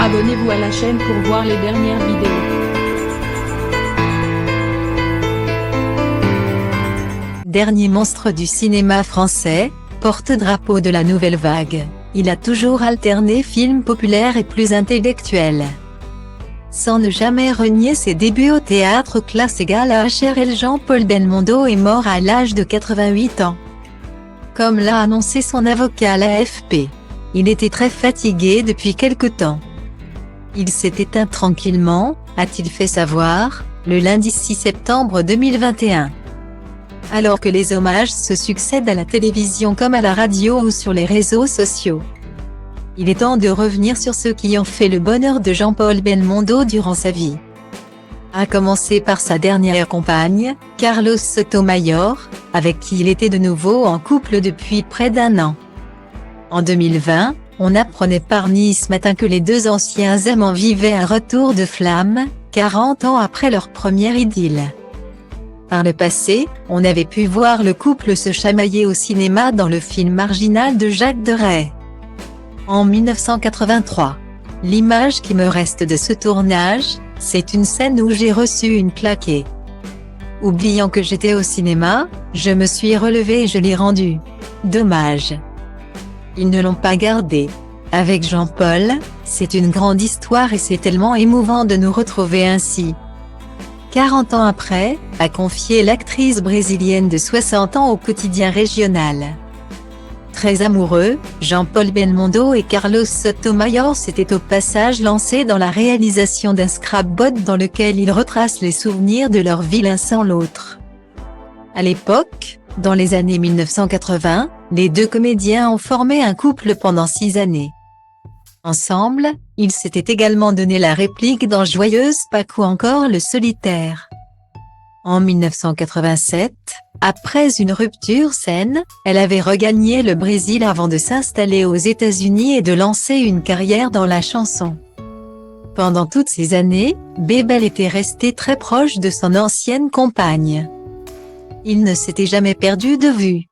Abonnez-vous à la chaîne pour voir les dernières vidéos. Dernier monstre du cinéma français, porte-drapeau de la nouvelle vague, il a toujours alterné films populaires et plus intellectuels. Sans ne jamais renier ses débuts au théâtre classe égale à HRL, Jean-Paul Belmondo est mort à l'âge de 88 ans. Comme l'a annoncé son avocat à l'AFP, il était très fatigué depuis quelque temps. Il s'est éteint tranquillement, a-t-il fait savoir, le lundi 6 septembre 2021. Alors que les hommages se succèdent à la télévision comme à la radio ou sur les réseaux sociaux. Il est temps de revenir sur ceux qui ont fait le bonheur de Jean-Paul Belmondo durant sa vie. À commencer par sa dernière compagne, Carlos Sotomayor, avec qui il était de nouveau en couple depuis près d'1 an. En 2020, on apprenait par Nice Matin que les deux anciens amants vivaient un retour de flamme, 40 ans après leur première idylle. Par le passé, on avait pu voir le couple se chamailler au cinéma dans le film Marginal de Jacques Deray. En 1983. L'image qui me reste de ce tournage, c'est une scène où j'ai reçu une claquée. Oubliant que j'étais au cinéma, je me suis relevée et je l'ai rendue. Dommage. Ils ne l'ont pas gardé. Avec Jean-Paul, c'est une grande histoire et c'est tellement émouvant de nous retrouver ainsi. 40 ans après, a confié l'actrice brésilienne de 60 ans au quotidien régional. Très amoureux, Jean-Paul Belmondo et Carlos Sotomayor s'étaient au passage lancés dans la réalisation d'un scrapbook dans lequel ils retracent les souvenirs de leur vie l'un sans l'autre. À l'époque, dans les années 1980, les deux comédiens ont formé un couple pendant 6 années. Ensemble, ils s'étaient également donné la réplique dans Joyeuse Pâques ou encore Le Solitaire. En 1987, après une rupture saine, elle avait regagné le Brésil avant de s'installer aux États-Unis et de lancer une carrière dans la chanson. Pendant toutes ces années, Bébel était resté très proche de son ancienne compagne. Ils ne s'étaient jamais perdus de vue.